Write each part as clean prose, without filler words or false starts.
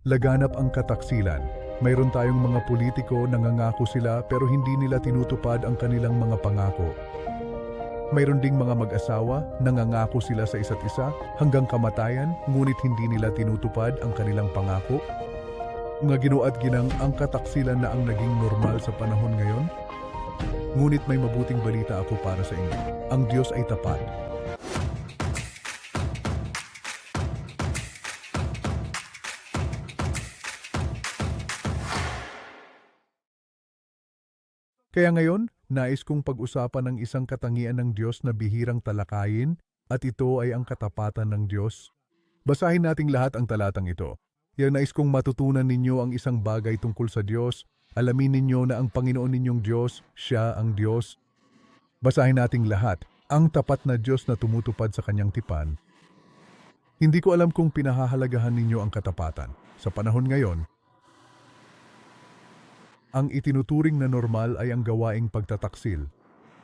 Laganap ang kataksilan. Mayroon tayong mga politiko nangangako sila pero hindi nila tinutupad ang kanilang mga pangako. Mayroon ding mga mag-asawa nangangako sila sa isa't isa hanggang kamatayan ngunit hindi nila tinutupad ang kanilang pangako. Mga Ginoo at ginang, ang kataksilan na ang naging normal sa panahon ngayon. Ngunit may mabuting balita ako para sa inyo. Ang Diyos ay tapat. Kaya ngayon, nais kong pag-usapan ang isang katangian ng Diyos na bihirang talakayin at ito ay ang katapatan ng Diyos. Basahin nating lahat ang talatang ito. Yan nais kong matutunan ninyo ang isang bagay tungkol sa Diyos. Alamin ninyo na ang Panginoon ninyong Diyos, Siya ang Diyos. Basahin nating lahat. Ang tapat na Diyos na tumutupad sa kanyang tipan. Hindi ko alam kung pinahahalagahan ninyo ang katapatan. Sa panahon ngayon, ang itinuturing na normal ay ang gawaing pagtataksil.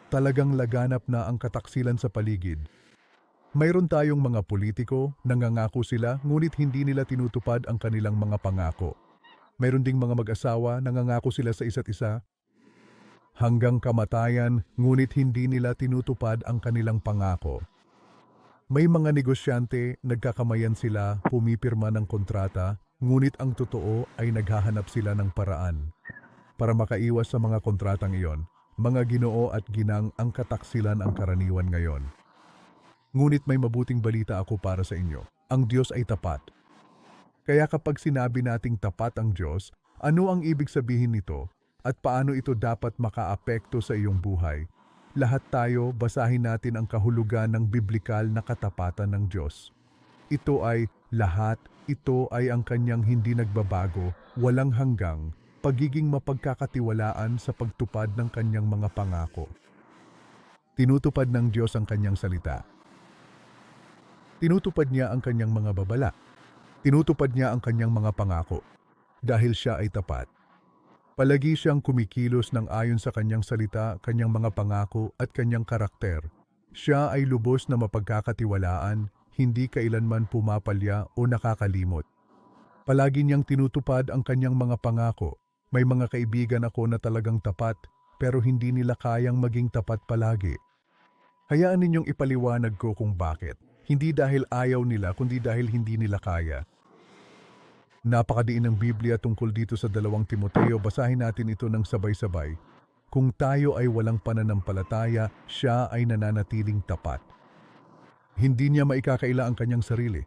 Talagang laganap na ang kataksilan sa paligid. Mayroon tayong mga politiko, nangangako sila, ngunit hindi nila tinutupad ang kanilang mga pangako. Mayroon ding mga mag-asawa, nangangako sila sa isa't isa, hanggang kamatayan, ngunit hindi nila tinutupad ang kanilang pangako. May mga negosyante, nagkakamayan sila, pumipirma ng kontrata, ngunit ang totoo ay naghahanap sila ng paraan para makaiwas sa mga kontratang iyon. Mga Ginoo at ginang, ang kataksilan ang karaniwan ngayon. Ngunit may mabuting balita ako para sa inyo. Ang Diyos ay tapat. Kaya kapag sinabi nating tapat ang Diyos, ano ang ibig sabihin nito at paano ito dapat makaapekto sa iyong buhay? Lahat tayo, basahin natin ang kahulugan ng biblikal na katapatan ng Diyos. Ito ay lahat, ito ay ang kanyang hindi nagbabago, walang hanggang, pagiging mapagkakatiwalaan sa pagtupad ng kanyang mga pangako. Tinutupad ng Diyos ang kanyang salita. Tinutupad niya ang kanyang mga babala. Tinutupad niya ang kanyang mga pangako. Dahil siya ay tapat. Palagi siyang kumikilos ng ayon sa kanyang salita, kanyang mga pangako at kanyang karakter. Siya ay lubos na mapagkakatiwalaan, hindi kailanman pumapalya o nakakalimot. Palagi niyang tinutupad ang kanyang mga pangako. May mga kaibigan ako na talagang tapat, pero hindi nila kayang maging tapat palagi. Hayaan ninyong ipaliwanag ko kung bakit. Hindi dahil ayaw nila, kundi dahil hindi nila kaya. Napakadiin ng Biblia tungkol dito sa 2 Timoteo, basahin natin ito ng sabay-sabay. Kung tayo ay walang pananampalataya, siya ay nananatiling tapat. Hindi niya maikakaila ang kanyang sarili.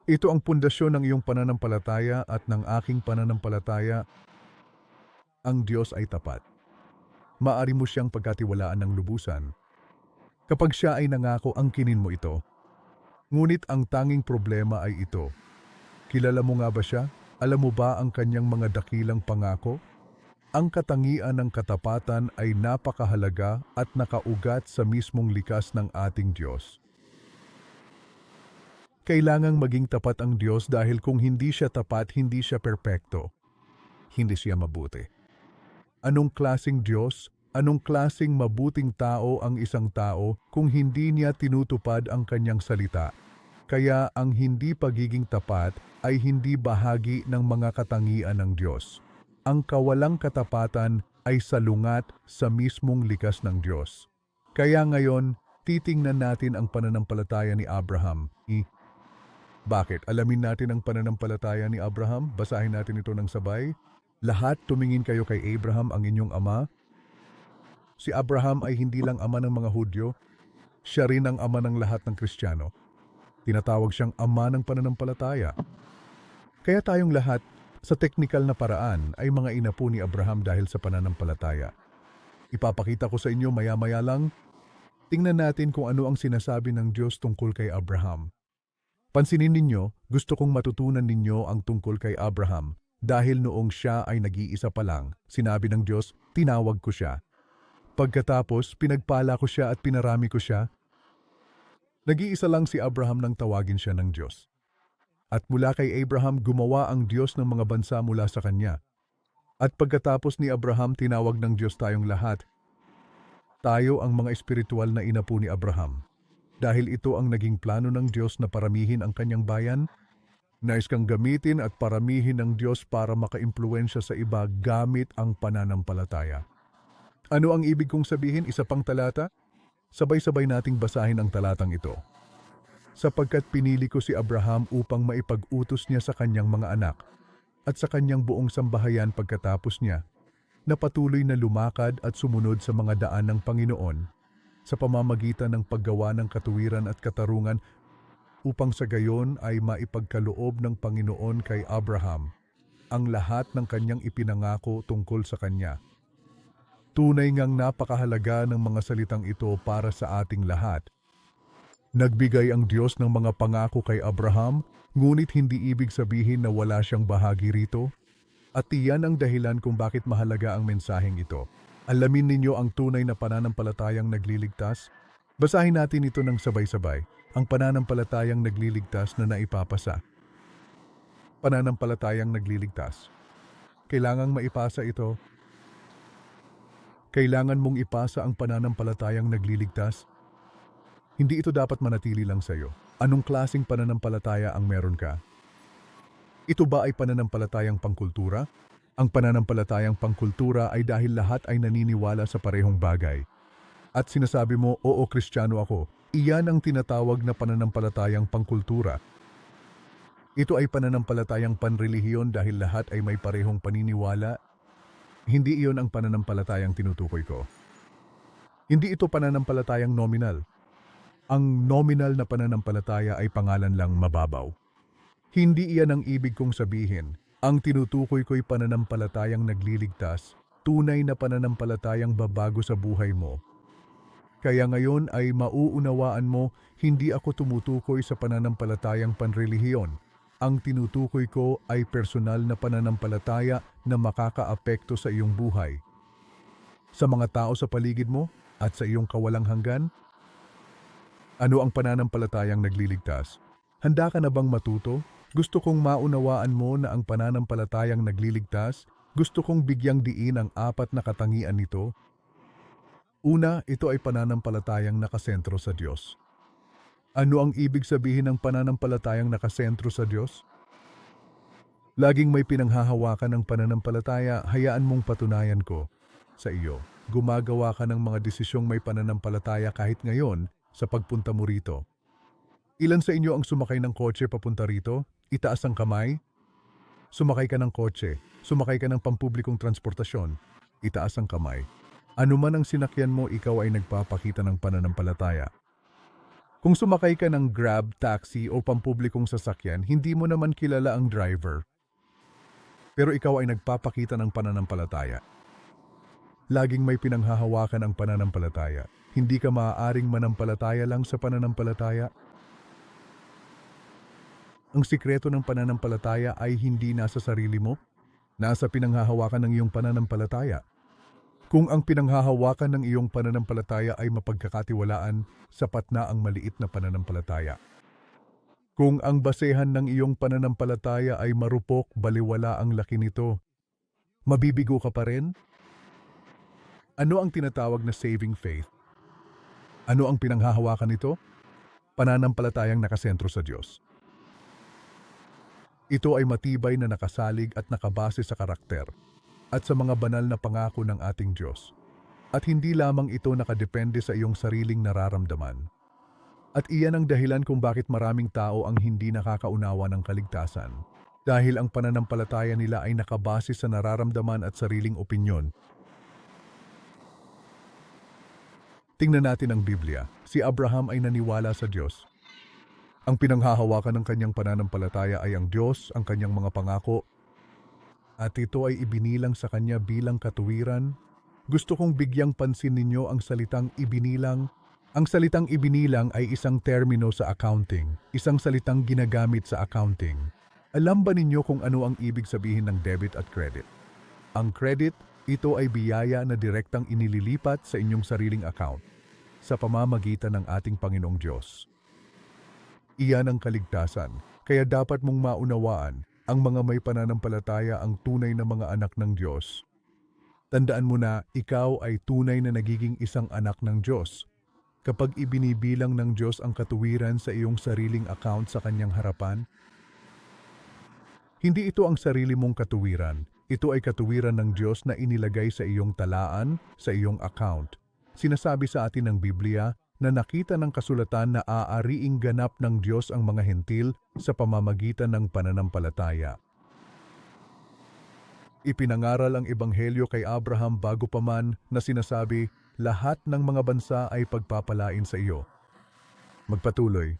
Ito ang pundasyon ng iyong pananampalataya at ng aking pananampalataya. Ang Diyos ay tapat. Maari mo siyang pagkatiwalaan ng lubusan. Kapag siya ay nangako, angkinin mo ito. Ngunit ang tanging problema ay ito. Kilala mo nga ba siya? Alam mo ba ang kanyang mga dakilang pangako? Ang katangian ng katapatan ay napakahalaga at nakaugat sa mismong likas ng ating Diyos. Kailangang maging tapat ang Diyos dahil kung hindi siya tapat, hindi siya perpekto. Hindi siya mabuti. Anong klaseng Diyos, anong klaseng mabuting tao ang isang tao kung hindi niya tinutupad ang kanyang salita? Kaya ang hindi pagiging tapat ay hindi bahagi ng mga katangian ng Diyos. Ang kawalang katapatan ay salungat sa mismong likas ng Diyos. Kaya ngayon, titingnan natin ang pananampalataya ni Abraham. Bakit? Alamin natin ang pananampalataya ni Abraham. Basahin natin ito ng sabay. Lahat tumingin kayo kay Abraham, ang inyong ama. Si Abraham ay hindi lang ama ng mga Hudyo, siya rin ang ama ng lahat ng Kristiyano. Tinatawag siyang ama ng pananampalataya. Kaya tayong lahat, sa teknikal na paraan, ay mga inapo ni Abraham dahil sa pananampalataya. Ipapakita ko sa inyo maya-maya lang. Tingnan natin kung ano ang sinasabi ng Diyos tungkol kay Abraham. Pansinin ninyo, gusto kong matutunan ninyo ang tungkol kay Abraham. Dahil noong siya ay nag-iisa pa lang, sinabi ng Diyos, tinawag ko siya. Pagkatapos, pinagpala ko siya at pinarami ko siya. Nag-iisa lang si Abraham nang tawagin siya ng Diyos. At mula kay Abraham, gumawa ang Diyos ng mga bansa mula sa kanya. At pagkatapos ni Abraham, tinawag ng Diyos tayong lahat. Tayo ang mga espiritual na inapo ni Abraham. Dahil ito ang naging plano ng Diyos na paramihin ang kanyang bayan, Nais kang gamitin at paramihin ng Diyos para makaimpluwensya sa iba gamit ang pananampalataya. Ano ang ibig kong sabihin? Isa pang talata? Sabay-sabay nating basahin ang talatang ito. Sapagkat pinili ko si Abraham upang maipag-utos niya sa kanyang mga anak at sa kanyang buong sambahayan pagkatapos niya, na patuloy na lumakad at sumunod sa mga daan ng Panginoon sa pamamagitan ng paggawa ng katuwiran at katarungan upang sa gayon ay maipagkaloob ng Panginoon kay Abraham ang lahat ng kanyang ipinangako tungkol sa kanya. Tunay ngang napakahalaga ng mga salitang ito para sa ating lahat. Nagbigay ang Diyos ng mga pangako kay Abraham, ngunit hindi ibig sabihin na wala siyang bahagi rito. At iyan ang dahilan kung bakit mahalaga ang mensaheng ito. Alamin ninyo ang tunay na pananampalatayang nagliligtas. Basahin natin ito ng sabay-sabay. Ang pananampalatayang nagliligtas na naipapasa. Pananampalatayang nagliligtas. Kailangang maipasa ito. Kailangan mong ipasa ang pananampalatayang nagliligtas. Hindi ito dapat manatili lang sa iyo. Anong klaseng pananampalataya ang meron ka? Ito ba ay pananampalatayang pangkultura? Ang pananampalatayang pangkultura ay dahil lahat ay naniniwala sa parehong bagay. At sinasabi mo, oo, Kristiyano ako. Iyan ang tinatawag na pananampalatayang pangkultura. Ito ay pananampalatayang panrelihiyon dahil lahat ay may parehong paniniwala. Hindi iyon ang pananampalatayang tinutukoy ko. Hindi ito pananampalatayang nominal. Ang nominal na pananampalataya ay pangalan lang mababaw. Hindi iyan ang ibig kong sabihin. Ang tinutukoy ko'y pananampalatayang nagliligtas, tunay na pananampalatayang babago sa buhay mo. Kaya ngayon ay mauunawaan mo, hindi ako tumutukoy sa pananampalatayang panrelihiyon. Ang tinutukoy ko ay personal na pananampalataya na makakaapekto sa iyong buhay. Sa mga tao sa paligid mo at sa iyong kawalang hanggan. Ano ang pananampalatayang nagliligtas? Handa ka na bang matuto? Gusto kong maunawaan mo na ang pananampalatayang nagliligtas, gusto kong bigyang diin ang 4 na katangian nito. Una, ito ay pananampalatayang nakasentro sa Diyos. Ano ang ibig sabihin ng pananampalatayang nakasentro sa Diyos? Laging may pinanghahawakan ng pananampalataya, hayaan mong patunayan ko sa iyo. Gumagawa ka ng mga desisyong may pananampalataya kahit ngayon sa pagpunta mo rito. Ilan sa inyo ang sumakay ng kotse papunta rito? Itaas ang kamay. Sumakay ka ng kotse, sumakay ka ng pampublikong transportasyon. Itaas ang kamay. Ano man ang sinakyan mo, ikaw ay nagpapakita ng pananampalataya. Kung sumakay ka ng Grab, taxi o pampublikong sasakyan, hindi mo naman kilala ang driver. Pero ikaw ay nagpapakita ng pananampalataya. Laging may pinanghahawakan ang pananampalataya. Hindi ka maaaring manampalataya lang sa pananampalataya. Ang sikreto ng pananampalataya ay hindi nasa sarili mo, nasa pinanghahawakan ng iyong pananampalataya. Kung ang pinanghahawakan ng iyong pananampalataya ay mapagkakatiwalaan, sapat na ang maliit na pananampalataya. Kung ang basehan ng iyong pananampalataya ay marupok, baliwala ang laki nito, mabibigo ka pa rin? Ano ang tinatawag na saving faith? Ano ang pinanghahawakan nito? Pananampalatayang nakasentro sa Diyos. Ito ay matibay na nakasalig at nakabase sa karakter at sa mga banal na pangako ng ating Diyos. At hindi lamang ito nakadepende sa iyong sariling nararamdaman. At iyan ang dahilan kung bakit maraming tao ang hindi nakakaunawa ng kaligtasan. Dahil ang pananampalataya nila ay nakabase sa nararamdaman at sariling opinyon. Tingnan natin ang Biblia. Si Abraham ay naniwala sa Diyos. Ang pinanghahawakan ng kanyang pananampalataya ay ang Diyos, ang kanyang mga pangako, at ito ay ibinilang sa kanya bilang katuwiran. Gusto kong bigyang pansin ninyo ang salitang ibinilang. Ang salitang ibinilang ay isang termino sa accounting, isang salitang ginagamit sa accounting. Alam ba ninyo kung ano ang ibig sabihin ng debit at credit? Ang credit, ito ay biyaya na direktang inililipat sa inyong sariling account sa pamamagitan ng ating Panginoong Diyos. Iyan ang kaligtasan, kaya dapat mong maunawaan ang mga may pananampalataya ang tunay na mga anak ng Diyos. Tandaan mo na ikaw ay tunay na nagiging isang anak ng Diyos kapag ibinibilang ng Diyos ang katuwiran sa iyong sariling account sa kanyang harapan. Hindi ito ang sarili mong katuwiran. Ito ay katuwiran ng Diyos na inilagay sa iyong talaan, sa iyong account. Sinasabi sa atin ng Biblia na nakita ng kasulatan na aariing ganap ng Diyos ang mga hentil sa pamamagitan ng pananampalataya. Ipinangaral ang Ebanghelyo kay Abraham bago pa man na sinasabi, lahat ng mga bansa ay pagpapalain sa iyo. Magpatuloy.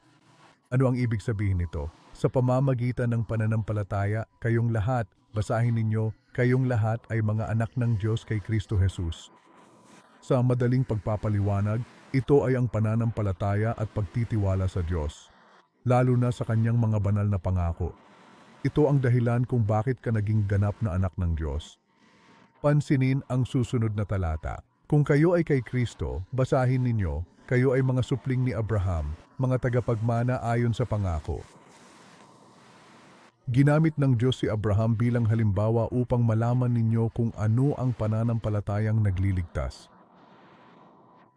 Ano ang ibig sabihin nito? Sa pamamagitan ng pananampalataya, kayong lahat, basahin ninyo, kayong lahat ay mga anak ng Diyos kay Kristo Jesus. Sa madaling pagpapaliwanag, ito ay ang pananampalataya at pagtitiwala sa Diyos, lalo na sa kanyang mga banal na pangako. Ito ang dahilan kung bakit ka naging ganap na anak ng Diyos. Pansinin ang susunod na talata. Kung kayo ay kay Kristo, basahin ninyo, kayo ay mga supling ni Abraham, mga tagapagmana ayon sa pangako. Ginamit ng Diyos si Abraham bilang halimbawa upang malaman ninyo kung ano ang pananampalatayang nagliligtas.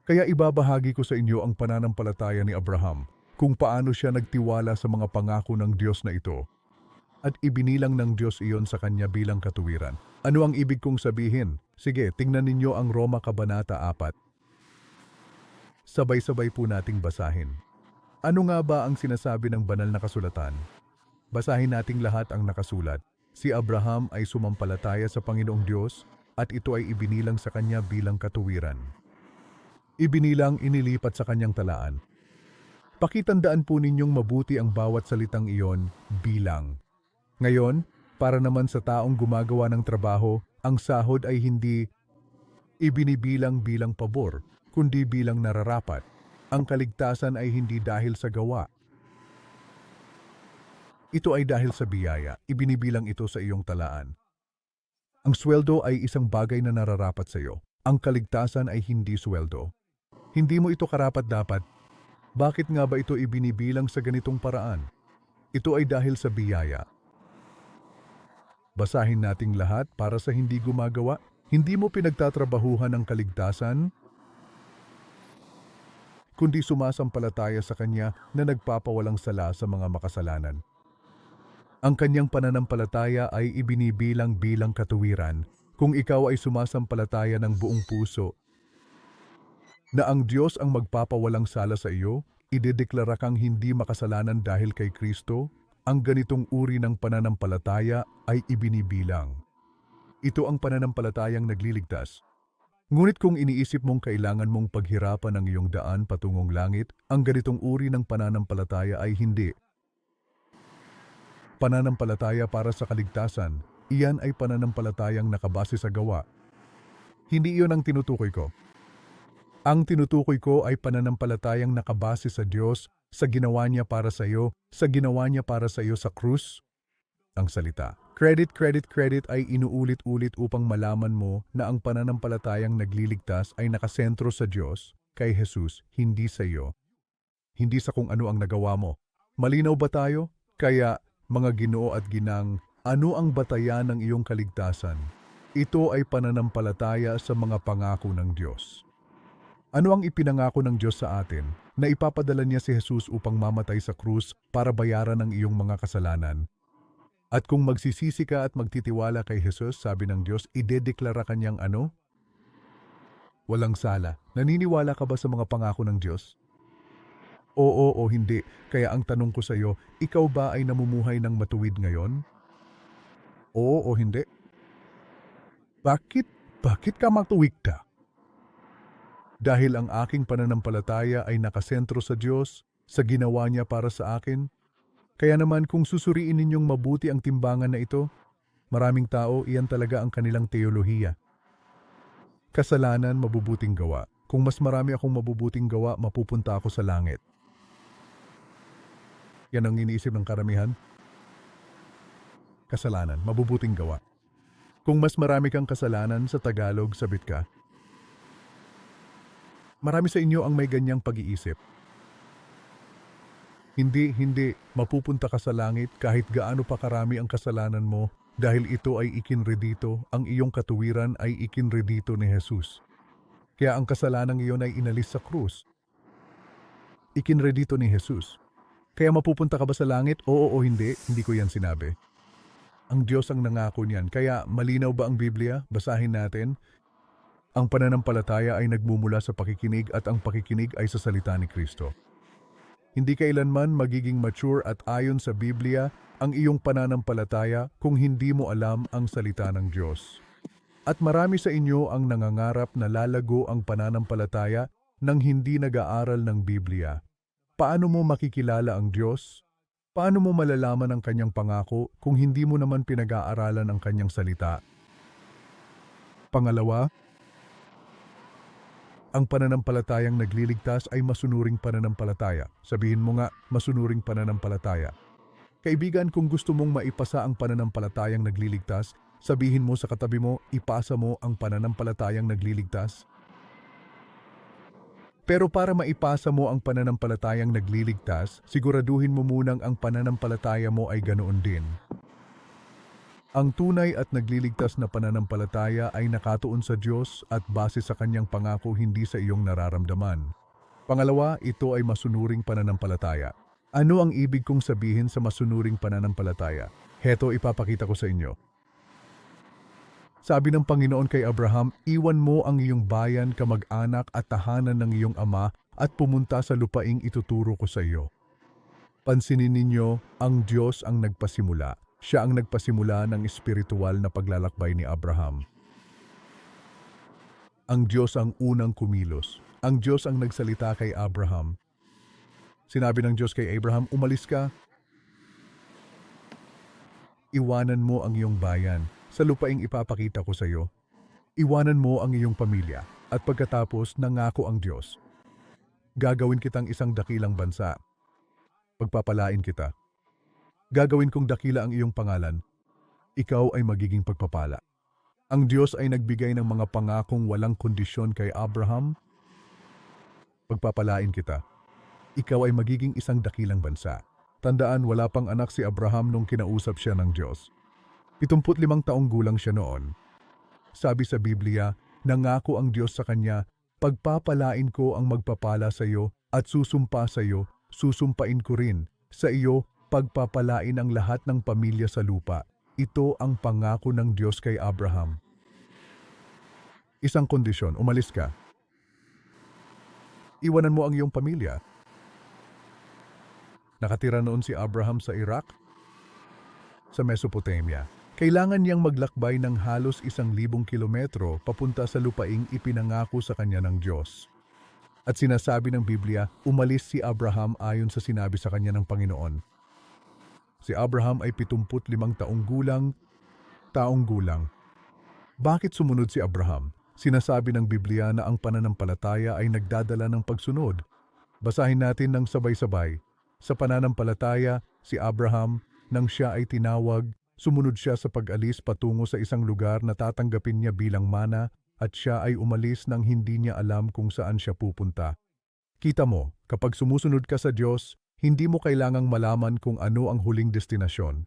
Kaya ibabahagi ko sa inyo ang pananampalataya ni Abraham, kung paano siya nagtiwala sa mga pangako ng Diyos na ito. At ibinilang ng Diyos iyon sa kanya bilang katuwiran. Ano ang ibig kong sabihin? Sige, tingnan ninyo ang Roma Kabanata 4. Sabay-sabay po nating basahin. Ano nga ba ang sinasabi ng banal na kasulatan? Basahin nating lahat ang nakasulat. Si Abraham ay sumampalataya sa Panginoong Diyos at ito ay ibinilang sa kanya bilang katuwiran. Ibinilang inilipat sa kanyang talaan. Pakitandaan po ninyong mabuti ang bawat salitang iyon, bilang. Ngayon, para naman sa taong gumagawa ng trabaho, ang sahod ay hindi ibinibilang bilang pabor, kundi bilang nararapat. Ang kaligtasan ay hindi dahil sa gawa. Ito ay dahil sa biyaya, ibinibilang ito sa iyong talaan. Ang sweldo ay isang bagay na nararapat sa iyo. Ang kaligtasan ay hindi sweldo. Hindi mo ito karapat-dapat. Bakit nga ba ito ibinibilang sa ganitong paraan? Ito ay dahil sa biyaya. Basahin nating lahat para sa hindi gumagawa. Hindi mo pinagtatrabahuhan ang kaligtasan, kundi sumasampalataya sa Kanya na nagpapawalang sala sa mga makasalanan. Ang kanyang pananampalataya ay ibinibilang bilang katuwiran kung ikaw ay sumasampalataya ng buong puso na ang Diyos ang magpapawalang sala sa iyo, idedeklara kang hindi makasalanan dahil kay Kristo, ang ganitong uri ng pananampalataya ay ibinibilang. Ito ang pananampalatayang nagliligtas. Ngunit kung iniisip mong kailangan mong paghirapan ang iyong daan patungong langit, ang ganitong uri ng pananampalataya ay hindi. Pananampalataya para sa kaligtasan, iyan ay pananampalatayang nakabase sa gawa. Hindi iyon ang tinutukoy ko. Ang tinutukoy ko ay pananampalatayang nakabase sa Diyos, sa ginawa niya para sa iyo, sa ginawa niya para sa iyo sa krus. Ang salita, credit ay inuulit-ulit upang malaman mo na ang pananampalatayang nagliligtas ay nakasentro sa Diyos, kay Jesus, hindi sa iyo. Hindi sa kung ano ang nagawa mo. Malinaw ba tayo? Kaya, mga Ginoo at ginang, ano ang batayan ng iyong kaligtasan? Ito ay pananampalataya sa mga pangako ng Diyos. Ano ang ipinangako ng Diyos sa atin na ipapadala niya si Jesus upang mamatay sa krus para bayaran ang iyong mga kasalanan? At kung magsisisi ka at magtitiwala kay Jesus, sabi ng Diyos, idedeklara kanyang ano? Walang sala. Naniniwala ka ba sa mga pangako ng Diyos? Oo o hindi. Kaya ang tanong ko sa iyo, ikaw ba ay namumuhay ng matuwid ngayon? Oo o hindi? Bakit ka matuwid ka? Dahil ang aking pananampalataya ay nakasentro sa Diyos, sa ginawa niya para sa akin. Kaya naman kung susuriin ninyong mabuti ang timbangan na ito, maraming tao iyan talaga ang kanilang teolohiya. Kasalanan, mabubuting gawa. Kung mas marami akong mabubuting gawa, mapupunta ako sa langit. Yan ang iniisip ng karamihan. Kasalanan, mabubuting gawa. Kung mas marami kang kasalanan, sa Tagalog, sabit ka. Marami sa inyo ang may ganyang pag-iisip. Hindi, mapupunta ka sa langit kahit gaano pa karami ang kasalanan mo dahil ito ay ikinredito, ang iyong katuwiran ay ikinredito ni Jesus. Kaya ang kasalanang iyon ay inalis sa krus. Ikinredito ni Jesus. Kaya mapupunta ka ba sa langit? Oo o hindi, hindi ko yan sinabi. Ang Diyos ang nangako niyan. Kaya malinaw ba ang Biblia? Basahin natin. Ang pananampalataya ay nagmumula sa pakikinig at ang pakikinig ay sa salita ni Kristo. Hindi kailanman magiging mature at ayon sa Biblia ang iyong pananampalataya kung hindi mo alam ang salita ng Diyos. At marami sa inyo ang nangangarap na lalago ang pananampalataya nang hindi nag-aaral ng Biblia. Paano mo makikilala ang Diyos? Paano mo malalaman ang kanyang pangako kung hindi mo naman pinag-aaralan ang kanyang salita? Pangalawa, ang pananampalatayang nagliligtas ay masunuring pananampalataya. Sabihin mo nga, masunuring pananampalataya. Kaibigan, kung gusto mong maipasa ang pananampalatayang nagliligtas, sabihin mo sa katabi mo, ipasa mo ang pananampalatayang nagliligtas. Pero para maipasa mo ang pananampalatayang nagliligtas, siguraduhin mo munang ang pananampalataya mo ay ganoon din. Ang tunay at nagliligtas na pananampalataya ay nakatuon sa Diyos at base sa kanyang pangako, hindi sa iyong nararamdaman. Pangalawa, ito ay masunuring pananampalataya. Ano ang ibig kong sabihin sa masunuring pananampalataya? Heto, ipapakita ko sa inyo. Sabi ng Panginoon kay Abraham, iwan mo ang iyong bayan, kamag-anak at tahanan ng iyong ama at pumunta sa lupaing ituturo ko sa iyo. Pansinin ninyo, ang Diyos ang nagpasimula. Siya ang nagpasimula ng espiritual na paglalakbay ni Abraham. Ang Diyos ang unang kumilos. Ang Diyos ang nagsalita kay Abraham. Sinabi ng Diyos kay Abraham, umalis ka. Iwanan mo ang iyong bayan sa lupaing ipapakita ko sa iyo. Iwanan mo ang iyong pamilya at pagkatapos nangako ang Diyos. Gagawin kitang isang dakilang bansa. Pagpapalain kita. Gagawin kong dakila ang iyong pangalan. Ikaw ay magiging pagpapala. Ang Diyos ay nagbigay ng mga pangakong walang kondisyon kay Abraham. Pagpapalain kita. Ikaw ay magiging isang dakilang bansa. Tandaan, wala pang anak si Abraham nung kinausap siya ng Diyos. 75 taong gulang siya noon. Sabi sa Biblia, nangako ang Diyos sa kanya, pagpapalain ko ang magpapala sa iyo at susumpa sa iyo, susumpain ko rin sa iyo, pagpapalain ang lahat ng pamilya sa lupa. Ito ang pangako ng Diyos kay Abraham. Isang kondisyon, umalis ka. Iwanan mo ang iyong pamilya. Nakatira noon si Abraham sa Iraq, sa Mesopotamia. Kailangan niyang maglakbay ng halos 1,000 kilometro papunta sa lupaing ipinangako sa kanya ng Diyos. At sinasabi ng Biblia, umalis si Abraham ayon sa sinabi sa kanya ng Panginoon. Si Abraham ay 75 taong gulang. Bakit sumunod si Abraham? Sinasabi ng Biblia na ang pananampalataya ay nagdadala ng pagsunod. Basahin natin ng sabay-sabay. Sa pananampalataya, si Abraham, nang siya ay tinawag, sumunod siya sa pag-alis patungo sa isang lugar na tatanggapin niya bilang mana at siya ay umalis nang hindi niya alam kung saan siya pupunta. Kita mo, kapag sumusunod ka sa Diyos, hindi mo kailangang malaman kung ano ang huling destinasyon.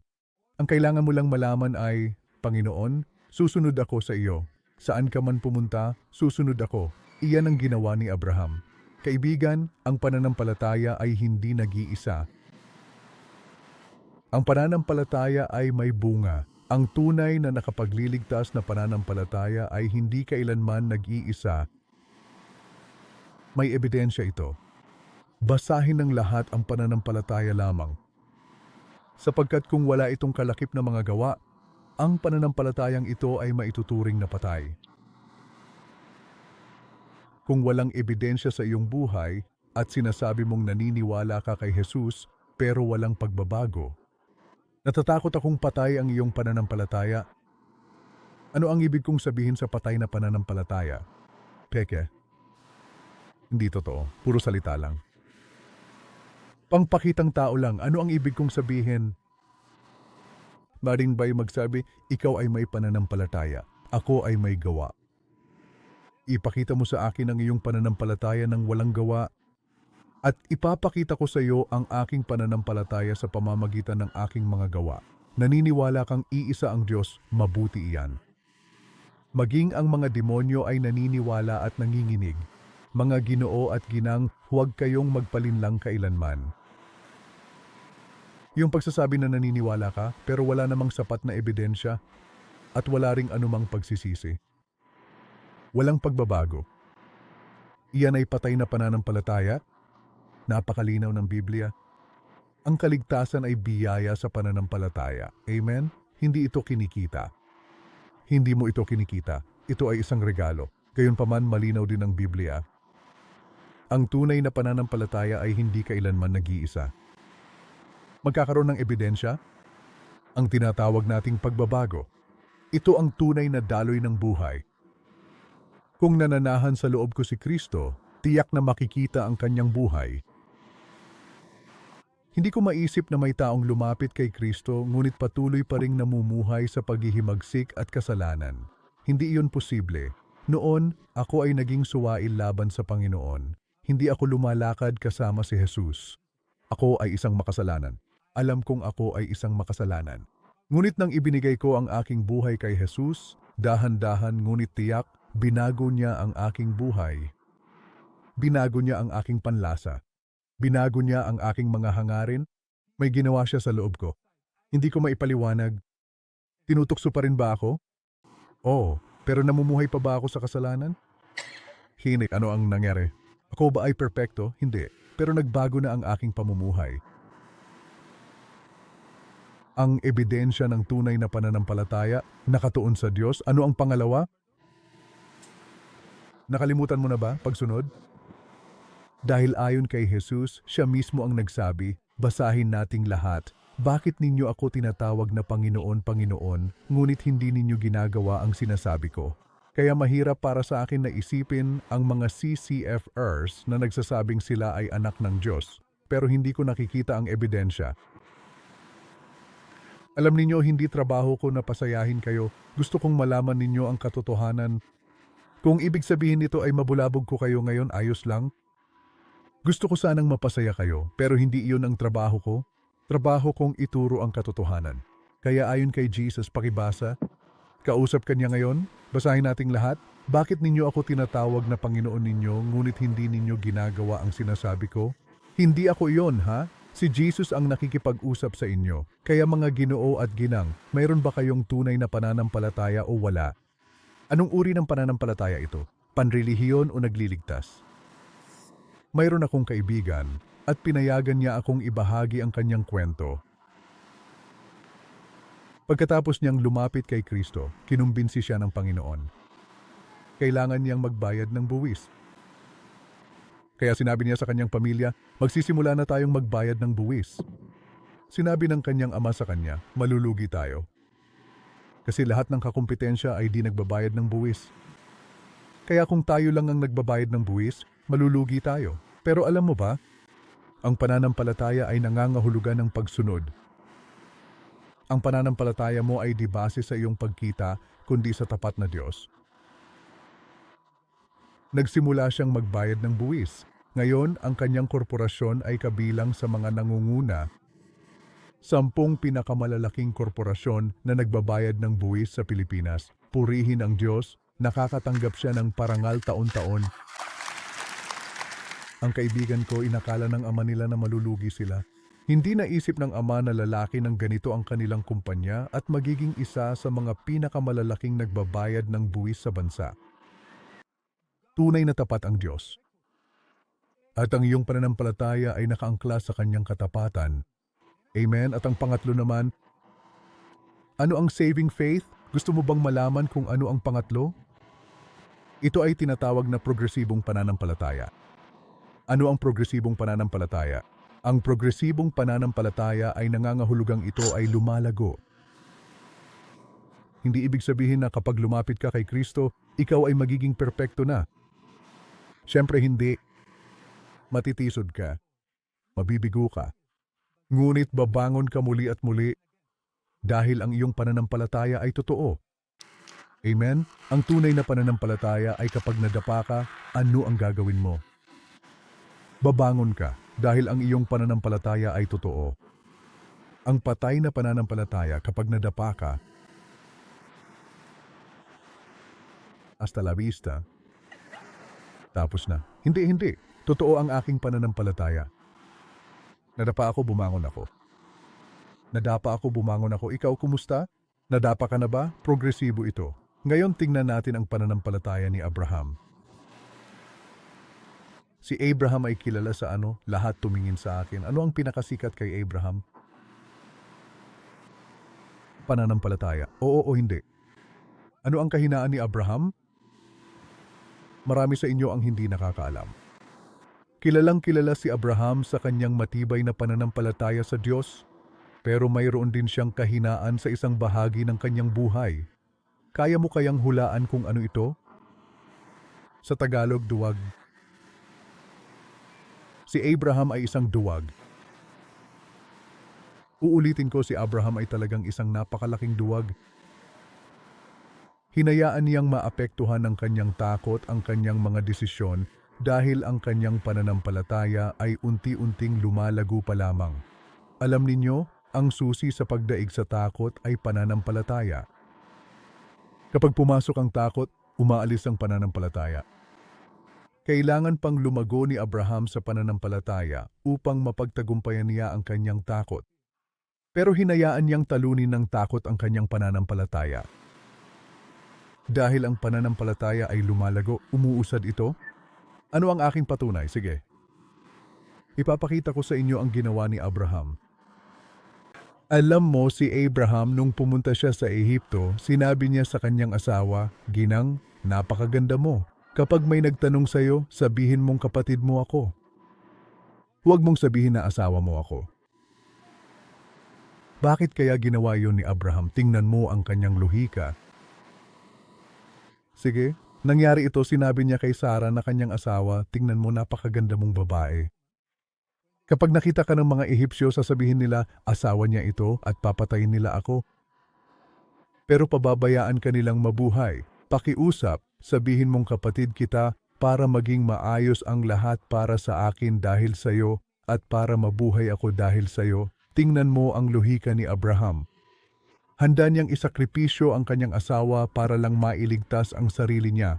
Ang kailangan mo lang malaman ay, Panginoon, susunod ako sa iyo. Saan ka man pumunta, susunod ako. Iyan ang ginawa ni Abraham. Kaibigan, ang pananampalataya ay hindi nag-iisa. Ang pananampalataya ay may bunga. Ang tunay na nakapagliligtas na pananampalataya ay hindi kailanman nag-iisa. May ebidensya ito. Basahin ng lahat ang pananampalataya lamang. Sapagkat kung wala itong kalakip na mga gawa, ang pananampalatayang ito ay maituturing na patay. Kung walang ebidensya sa iyong buhay at sinasabi mong naniniwala ka kay Jesus pero walang pagbabago, natatakot akong patay ang iyong pananampalataya. Ano ang ibig kong sabihin sa patay na pananampalataya? Peke. Hindi totoo. Puro salita lang. Pangpakitang tao lang, ano ang ibig kong sabihin? Maring ba'y magsabi, ikaw ay may pananampalataya, ako ay may gawa. Ipakita mo sa akin ang iyong pananampalataya ng walang gawa, at ipapakita ko sa iyo ang aking pananampalataya sa pamamagitan ng aking mga gawa. Naniniwala kang iisa ang Diyos, mabuti iyan. Maging ang mga demonyo ay naniniwala at nanginginig. Mga Ginoo at ginang, huwag kayong magpalinlang kailanman. Yung pagsasabi na naniniwala ka pero wala namang sapat na ebidensya at wala ring anumang pagsisisi. Walang pagbabago. Iyan ay patay na pananampalataya. Napakalinaw ng Biblia. Ang kaligtasan ay biyaya sa pananampalataya. Amen? Hindi ito kinikita. Hindi mo ito kinikita. Ito ay isang regalo. Gayunpaman malinaw din ang Biblia. Ang tunay na pananampalataya ay hindi kailanman nag-iisa. Magkakaroon ng ebidensya, ang tinatawag nating pagbabago. Ito ang tunay na daloy ng buhay. Kung nananahan sa loob ko si Kristo, tiyak na makikita ang kanyang buhay. Hindi ko maisip na may taong lumapit kay Kristo ngunit patuloy pa ring namumuhay sa paghihimagsik at kasalanan. Hindi iyon posible. Noon, ako ay naging suwail laban sa Panginoon. Hindi ako lumalakad kasama si Jesus. Ako ay isang makasalanan. Alam kong ako ay isang makasalanan. Ngunit nang ibinigay ko ang aking buhay kay Jesus, dahan-dahan ngunit tiyak, binago niya ang aking buhay. Binago niya ang aking panlasa. Binago niya ang aking mga hangarin. May ginawa siya sa loob ko. Hindi ko maipaliwanag. Tinutukso pa rin ba ako? Oo, pero namumuhay pa ba ako sa kasalanan? Hindi. Ano ang nangyari? Ako ba ay perpekto? Hindi. Pero nagbago na ang aking pamumuhay. Ang ebidensya ng tunay na pananampalataya, nakatuon sa Diyos. Ano ang pangalawa? Nakalimutan mo na ba pagsunod? Dahil ayon kay Jesus, siya mismo ang nagsabi, basahin nating lahat. Bakit ninyo ako tinatawag na Panginoon, Panginoon, ngunit hindi ninyo ginagawa ang sinasabi ko? Kaya mahirap para sa akin na isipin ang mga CCFers na nagsasabing sila ay anak ng Diyos, pero hindi ko nakikita ang ebidensya. Alam ninyo, hindi trabaho ko na pasayahin kayo. Gusto kong malaman ninyo ang katotohanan. Kung ibig sabihin nito ay mabulabog ko kayo ngayon, ayos lang. Gusto ko sanang mapasaya kayo, pero hindi iyon ang trabaho ko. Trabaho kong ituro ang katotohanan. Kaya ayon kay Jesus, pakibasa. Kausap kanya ngayon, basahin nating lahat. Bakit ninyo ako tinatawag na Panginoon ninyo, ngunit hindi ninyo ginagawa ang sinasabi ko? Hindi ako iyon, ha? Si Jesus ang nakikipag-usap sa inyo. Kaya mga Ginoo at ginang, mayroon ba kayong tunay na pananampalataya o wala? Anong uri ng pananampalataya ito? Panrelihiyon o nagliligtas? Mayroon akong kaibigan at pinayagan niya akong ibahagi ang kanyang kwento. Pagkatapos niyang lumapit kay Kristo, kinumbinsi siya ng Panginoon. Kailangan niyang magbayad ng buwis. Kaya sinabi niya sa kanyang pamilya, magsisimula na tayong magbayad ng buwis. Sinabi ng kanyang ama sa kanya, malulugi tayo. Kasi lahat ng kakumpetensya ay di nagbabayad ng buwis. Kaya kung tayo lang ang nagbabayad ng buwis, malulugi tayo. Pero alam mo ba, ang pananampalataya ay nangangahulugan ng pagsunod. Ang pananampalataya mo ay di base sa iyong pagkita, kundi sa tapat na Diyos. Nagsimula siyang magbayad ng buwis. Ngayon, ang kanyang korporasyon ay kabilang sa mga nangunguna. 10 pinakamalalaking korporasyon na nagbabayad ng buwis sa Pilipinas. Purihin ang Diyos, nakakatanggap siya ng parangal taon-taon. Ang kaibigan ko, inakala ng ama nila na malulugi sila. Hindi naisip ng ama na lalaki ng ganito ang kanilang kumpanya at magiging isa sa mga pinakamalalaking nagbabayad ng buwis sa bansa. Tunay na tapat ang Diyos. At ang iyong pananampalataya ay nakaangkla sa kanyang katapatan. Amen. At ang pangatlo naman, ano ang saving faith? Gusto mo bang malaman kung ano ang pangatlo? Ito ay tinatawag na progresibong pananampalataya. Ano ang progresibong pananampalataya? Ang progresibong pananampalataya ay nangangahulugang ito ay lumalago. Hindi ibig sabihin na kapag lumapit ka kay Kristo, ikaw ay magiging perpekto na. Siyempre hindi. Matitisod ka. Mabibigo ka. Ngunit babangon ka muli at muli dahil ang iyong pananampalataya ay totoo. Amen? Ang tunay na pananampalataya ay kapag nadapa ka, ano ang gagawin mo? Babangon ka dahil ang iyong pananampalataya ay totoo. Ang patay na pananampalataya kapag nadapa ka, hasta la vista. Tapos na. Hindi. Totoo ang aking pananampalataya. Nadapa ako, bumangon ako. Nadapa ako, bumangon ako. Ikaw, kumusta? Nadapa ka na ba? Progresibo ito. Ngayon tingnan natin ang pananampalataya ni Abraham. Si Abraham ay kilala sa ano? Lahat tumingin sa akin. Ano ang pinakasikat kay Abraham? Pananampalataya. Oo o hindi. Ano ang kahinaan ni Abraham? Marami sa inyo ang hindi nakakaalam. Kilalang kilala si Abraham sa kanyang matibay na pananampalataya sa Diyos, pero mayroon din siyang kahinaan sa isang bahagi ng kanyang buhay. Kaya mo kayang hulaan kung ano ito? Sa Tagalog, duwag. Si Abraham ay isang duwag. Uulitin ko, si Abraham ay talagang isang napakalaking duwag. Hinayaan niyang maapektuhan ng kanyang takot ang kanyang mga desisyon dahil ang kanyang pananampalataya ay unti-unting lumalago pa lamang. Alam ninyo, ang susi sa pagdaig sa takot ay pananampalataya. Kapag pumasok ang takot, umaalis ang pananampalataya. Kailangan pang lumago ni Abraham sa pananampalataya upang mapagtagumpayan niya ang kanyang takot. Pero hinayaan niyang talunin ng takot ang kanyang pananampalataya. Dahil ang pananampalataya ay lumalago, umuusad ito. Ano ang aking patunay? Sige. Ipapakita ko sa inyo ang ginawa ni Abraham. Alam mo, si Abraham nung pumunta siya sa Ehipto, sinabi niya sa kanyang asawa, "Ginang, napakaganda mo. Kapag may nagtanong sa'yo, sabihin mong kapatid mo ako. Huwag mong sabihin na asawa mo ako." Bakit kaya ginawa yon ni Abraham? Tingnan mo ang kanyang luhika. Sige, nangyari ito, sinabi niya kay Sarah na kanyang asawa, "Tingnan mo, napakaganda mong babae." Kapag nakita ka ng mga Ehipsyo, sasabihin nila, asawa niya ito at papatayin nila ako. Pero pababayaan ka nilang mabuhay. Pakiusap, sabihin mong kapatid kita para maging maayos ang lahat para sa akin dahil sayo at para mabuhay ako dahil sayo. Tingnan mo ang luhika ni Abraham. Handa niyang isakripisyo ang kanyang asawa para lang mailigtas ang sarili niya.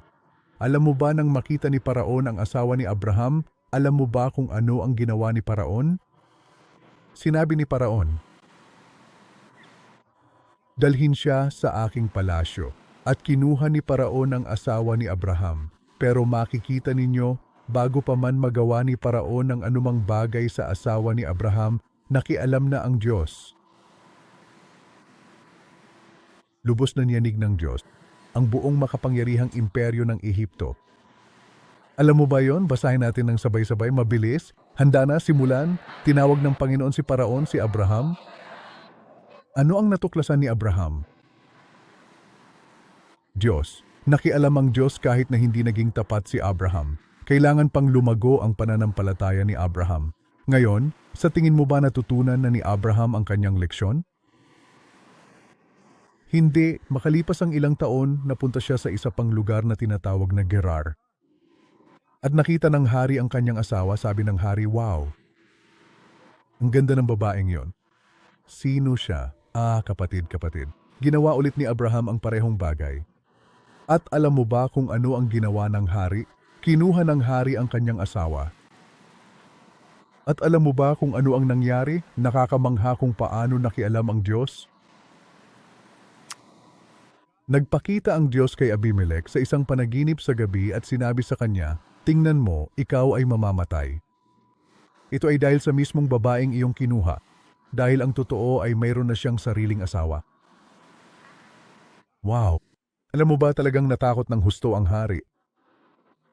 Alam mo ba nang makita ni Paraon ang asawa ni Abraham, alam mo ba kung ano ang ginawa ni Paraon? Sinabi ni Paraon, "Dalhin siya sa aking palasyo." At kinuha ni Paraon ang asawa ni Abraham. Pero makikita ninyo, bago pa man magawa ni Paraon ang anumang bagay sa asawa ni Abraham, nakialam na ang Diyos. Lubos na niyanig ng Diyos ang buong makapangyarihang imperyo ng Ehipto. Alam mo ba yon? Basahin natin ng sabay-sabay, mabilis. Handa na, simulan. Tinawag ng Panginoon si Paraon, si Abraham. Ano ang natuklasan ni Abraham? Diyos. Nakialam ang Diyos kahit na hindi naging tapat si Abraham. Kailangan pang lumago ang pananampalataya ni Abraham. Ngayon, sa tingin mo ba natutunan na ni Abraham ang kanyang leksyon? Hindi, makalipas ang ilang taon, napunta siya sa isa pang lugar na tinatawag na Gerar. At nakita ng hari ang kanyang asawa, sabi ng hari, "Wow, ang ganda ng babaeng yon." Sino siya? Kapatid. Ginawa ulit ni Abraham ang parehong bagay. At alam mo ba kung ano ang ginawa ng hari? Kinuha ng hari ang kanyang asawa. At alam mo ba kung ano ang nangyari? Nakakamangha kung paano nakialam ang Diyos. Nagpakita ang Diyos kay Abimelech sa isang panaginip sa gabi at sinabi sa kanya, "Tingnan mo, ikaw ay mamamatay." Ito ay dahil sa mismong babaeng iyong kinuha, dahil ang totoo ay mayroon na siyang sariling asawa. Wow! Alam mo ba, talagang natakot ng husto ang hari?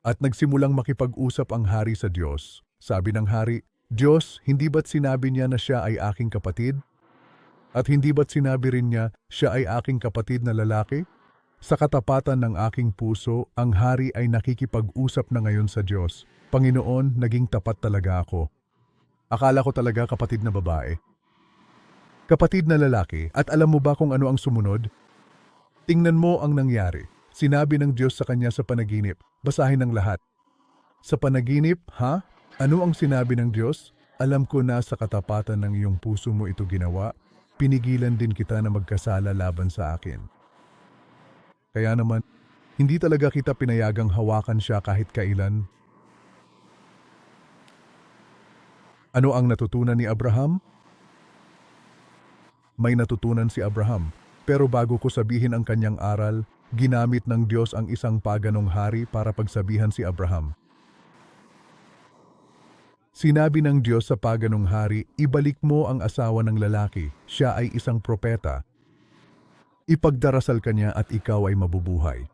At nagsimulang makipag-usap ang hari sa Diyos. Sabi ng hari, "Diyos, hindi ba't sinabi niya na siya ay aking kapatid? At hindi ba't sinabi rin niya, siya ay aking kapatid na lalaki?" Sa katapatan ng aking puso, ang hari ay nakikipag-usap na ngayon sa Diyos. "Panginoon, naging tapat talaga ako. Akala ko talaga kapatid na babae. Kapatid na lalaki, at alam mo ba kung ano ang sumunod? Tingnan mo ang nangyari. Sinabi ng Diyos sa kanya sa panaginip, basahin ng lahat. Sa panaginip, Ano ang sinabi ng Diyos? "Alam ko na sa katapatan ng iyong puso mo ito ginawa. Pinigilan din kita na magkasala laban sa akin." Kaya naman, hindi talaga kita pinayagang hawakan siya kahit kailan. Ano ang natutunan ni Abraham? May natutunan si Abraham, pero bago ko sabihin ang kanyang aral, ginamit ng Diyos ang isang paganong hari para pagsabihan si Abraham. Sinabi ng Diyos sa paganong hari, ibalik mo ang asawa ng lalaki, siya ay isang propeta. Ipagdarasal ka niya at ikaw ay mabubuhay.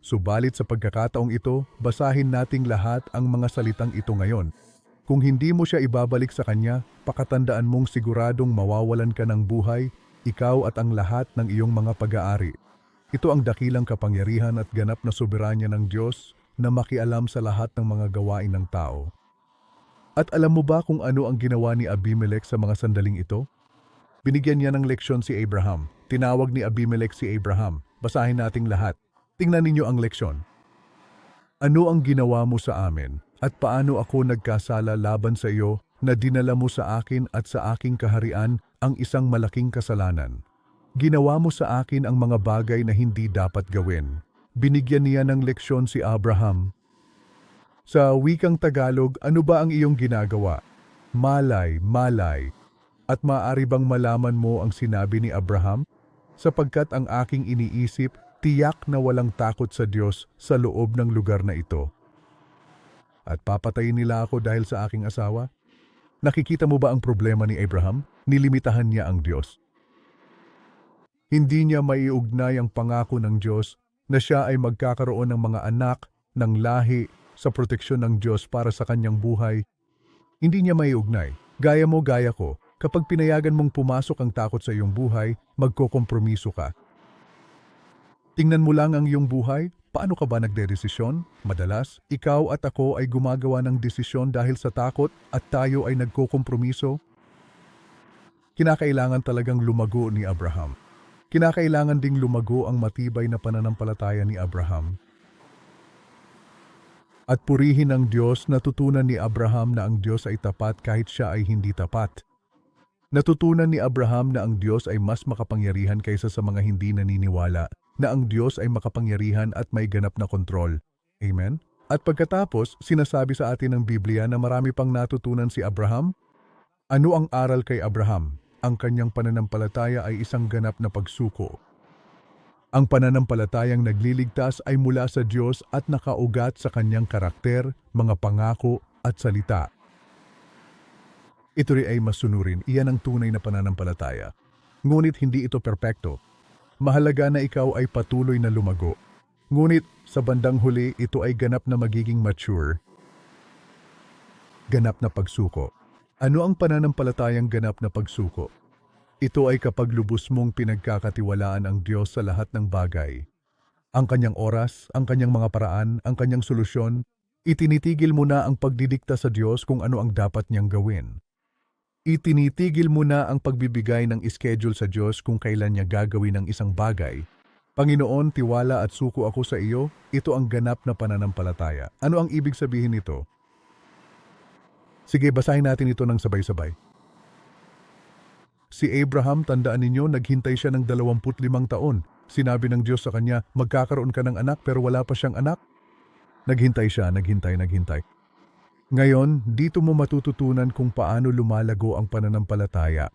Subalit sa pagkakataong ito, basahin nating lahat ang mga salitang ito ngayon. Kung hindi mo siya ibabalik sa kanya, pakatandaan mong siguradong mawawalan ka ng buhay, ikaw at ang lahat ng iyong mga pag-aari. Ito ang dakilang kapangyarihan at ganap na soberanya ng Diyos na makialam sa lahat ng mga gawain ng tao. At alam mo ba kung ano ang ginawa ni Abimelech sa mga sandaling ito? Binigyan niya ng leksyon si Abraham. Tinawag ni Abimelech si Abraham. Basahin nating lahat. Tingnan ninyo ang leksyon. Ano ang ginawa mo sa amin at paano ako nagkasala laban sa iyo na dinala mo sa akin at sa aking kaharian ang isang malaking kasalanan? Ginawa mo sa akin ang mga bagay na hindi dapat gawin. Binigyan niya ng leksyon si Abraham. Sa wikang Tagalog, ano ba ang iyong ginagawa? Malay, malay. At maaari bang malaman mo ang sinabi ni Abraham? Sapagkat ang aking iniisip, tiyak na walang takot sa Diyos sa loob ng lugar na ito. At papatayin nila ako dahil sa aking asawa? Nakikita mo ba ang problema ni Abraham? Nilimitahan niya ang Diyos. Hindi niya maiugnay ang pangako ng Diyos na siya ay magkakaroon ng mga anak, ng lahi, sa proteksyon ng Diyos para sa kanyang buhay. Hindi niya maiugnay. Gaya mo, gaya ko. Kapag pinayagan mong pumasok ang takot sa iyong buhay, magkokompromiso ka. Tingnan mo lang ang iyong buhay. Paano ka ba nagdedesisyon? Madalas, ikaw at ako ay gumagawa ng desisyon dahil sa takot at tayo ay nagkokompromiso. Kinakailangan talagang lumago ni Abraham. Kinakailangan ding lumago ang matibay na pananampalataya ni Abraham. At purihin ng Diyos, natutunan ni Abraham na ang Diyos ay tapat kahit siya ay hindi tapat. Natutunan ni Abraham na ang Diyos ay mas makapangyarihan kaysa sa mga hindi naniniwala, na ang Diyos ay makapangyarihan at may ganap na kontrol. Amen? At pagkatapos, sinasabi sa atin ng Biblia na marami pang natutunan si Abraham. Ano ang aral kay Abraham? Ang kanyang pananampalataya ay isang ganap na pagsuko. Ang pananampalatayang nagliligtas ay mula sa Diyos at nakaugat sa kanyang karakter, mga pangako at salita. Ito rin ay masunurin, iyan ang tunay na pananampalataya. Ngunit hindi ito perpekto. Mahalaga na ikaw ay patuloy na lumago. Ngunit sa bandang huli, ito ay ganap na magiging mature. Ganap na pagsuko. Ano ang pananampalatayang ganap na pagsuko? Ito ay kapag lubos mong pinagkakatiwalaan ang Diyos sa lahat ng bagay. Ang kanyang oras, ang kanyang mga paraan, ang kanyang solusyon, itinitigil mo na ang pagdidikta sa Diyos kung ano ang dapat niyang gawin. Itinitigil mo na ang pagbibigay ng schedule sa Diyos kung kailan niya gagawin ang isang bagay. Panginoon, tiwala at suko ako sa iyo, ito ang ganap na pananampalataya. Ano ang ibig sabihin nito? Sige, basahin natin ito ng sabay-sabay. Si Abraham, tandaan ninyo, naghintay siya ng 25 taon. Sinabi ng Diyos sa kanya, magkakaroon ka ng anak pero wala pa siyang anak. Naghintay siya, naghintay. Ngayon, dito mo matututunan kung paano lumalago ang pananampalataya.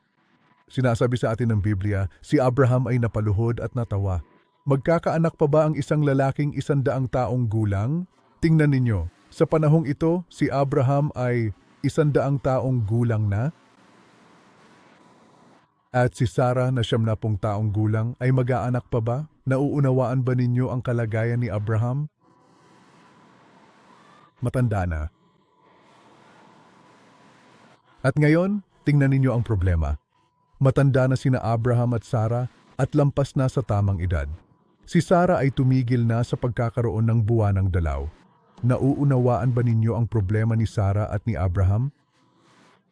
Sinasabi sa atin ng Biblia, si Abraham ay napaluhod at natawa. Magkakaanak pa ba ang isang lalaking 100 taong gulang? Tingnan ninyo, sa panahong ito, si Abraham ay 100 taong gulang na. At si Sarah na 70 taong gulang ay mag-aanak pa ba? Nauunawaan ba ninyo ang kalagayan ni Abraham? Matanda na. At ngayon, tingnan ninyo ang problema. Matanda na sina Abraham at Sarah at lampas na sa tamang edad. Si Sarah ay tumigil na sa pagkakaroon ng buwanang dalaw. Nauunawaan ba ninyo ang problema ni Sarah at ni Abraham?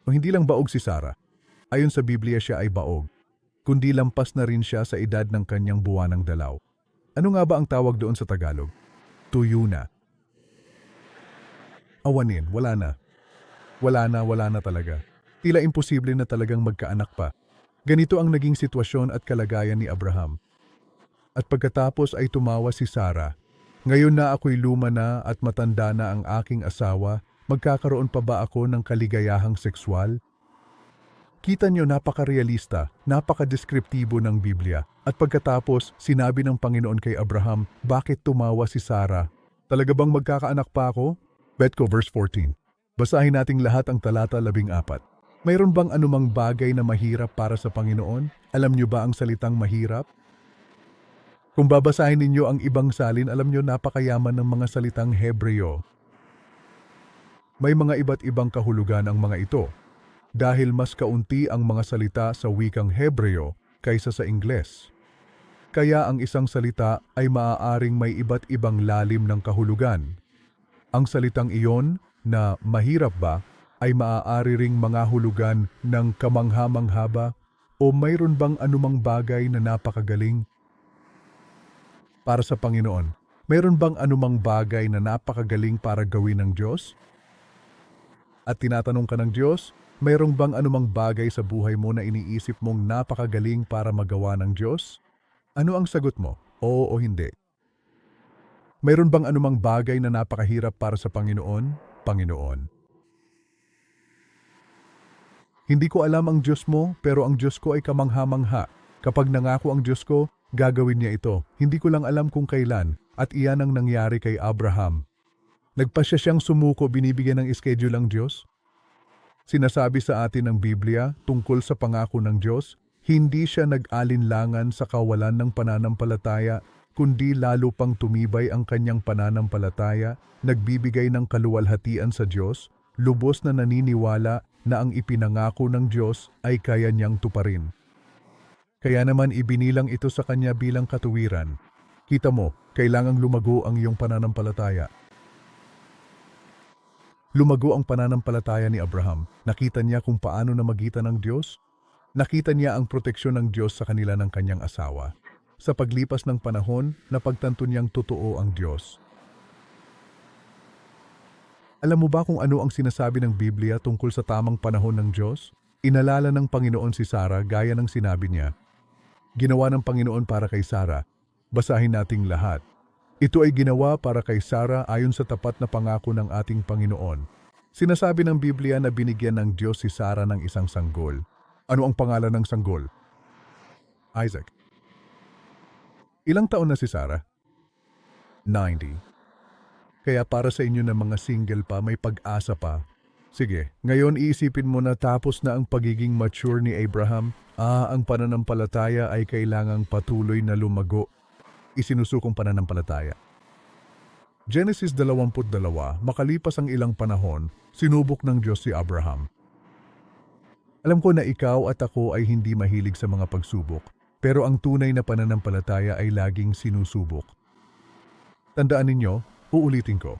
O hindi lang baog si Sarah. Ayon sa Biblia siya ay baog, kundi lampas na rin siya sa edad ng kanyang buwanang dalaw. Ano nga ba ang tawag doon sa Tagalog? Tuyo na. Awanin, wala na. Wala na talaga. Tila imposible na talagang magkaanak pa. Ganito ang naging sitwasyon at kalagayan ni Abraham. At pagkatapos ay tumawa si Sarah. Ngayon na ako'y luma na at matanda na ang aking asawa, magkakaroon pa ba ako ng kaligayahang sekswal? Kita nyo napaka-realista, napaka-deskriptibo ng Biblia. At pagkatapos, sinabi ng Panginoon kay Abraham, bakit tumawa si Sarah? Talaga bang magkakaanak pa ako? Bet ko verse 14. Basahin nating lahat ang talata 14. Mayroon bang anumang bagay na mahirap para sa Panginoon? Alam nyo ba ang salitang mahirap? Kung babasahin ninyo ang ibang salin, alam nyo napakayaman ng mga salitang Hebreo. May mga iba't ibang kahulugan ang mga ito. Dahil mas kaunti ang mga salita sa wikang Hebreo kaysa sa Ingles. Kaya ang isang salita ay maaaring may iba't ibang lalim ng kahulugan. Ang salitang iyon na mahirap ba ay maaari ring mga hulugan ng kamangha-mangha ba o mayroon bang anumang bagay na napakagaling para sa Panginoon? Mayroon bang anumang bagay na napakagaling para gawin ng Diyos? At tinatanong ka ng Diyos, mayroon bang anumang bagay sa buhay mo na iniisip mong napakagaling para magawa ng Diyos? Ano ang sagot mo? Oo o hindi? Mayroon bang anumang bagay na napakahirap para sa Panginoon? Panginoon. Hindi ko alam ang Diyos mo, pero ang Diyos ko ay kamangha-mangha. Kapag nangako ang Diyos ko, gagawin niya ito. Hindi ko lang alam kung kailan, at iyan ang nangyari kay Abraham. Nagpasya siyang sumuko, binibigyan ng schedule ang Diyos. Sinasabi sa atin ng Biblia tungkol sa pangako ng Diyos, hindi siya nag-alinlangan sa kawalan ng pananampalataya, kundi lalo pang tumibay ang kanyang pananampalataya, nagbibigay ng kaluwalhatian sa Diyos, lubos na naniniwala na ang ipinangako ng Diyos ay kaya niyang tuparin. Kaya naman ibinilang ito sa kanya bilang katuwiran. Kita mo, kailangang lumago ang iyong pananampalataya. Lumago ang pananampalataya ni Abraham. Nakita niya kung paano namagitan ng Diyos. Nakita niya ang proteksyon ng Diyos sa kanila ng kanyang asawa. Sa paglipas ng panahon, napagtanto niyang totoo ang Diyos. Alam mo ba kung ano ang sinasabi ng Biblia tungkol sa tamang panahon ng Diyos? Inalala ng Panginoon si Sarah gaya ng sinabi niya. Ginawa ng Panginoon para kay Sarah. Basahin nating lahat. Ito ay ginawa para kay Sarah ayon sa tapat na pangako ng ating Panginoon. Sinasabi ng Biblia na binigyan ng Diyos si Sarah ng isang sanggol. Ano ang pangalan ng sanggol? Isaac. Ilang taon na si Sarah? 90. Kaya para sa inyo na mga single pa, may pag-asa pa. Sige, ngayon iisipin mo na tapos na ang pagiging mature ni Abraham, ang pananampalataya ay kailangang patuloy na lumago. Isinusukong pananampalataya. Genesis 22, makalipas ang ilang panahon, sinubok ng Diyos si Abraham. Alam ko na ikaw at ako ay hindi mahilig sa mga pagsubok, pero ang tunay na pananampalataya ay laging sinusubok. Tandaan ninyo, uulitin ko,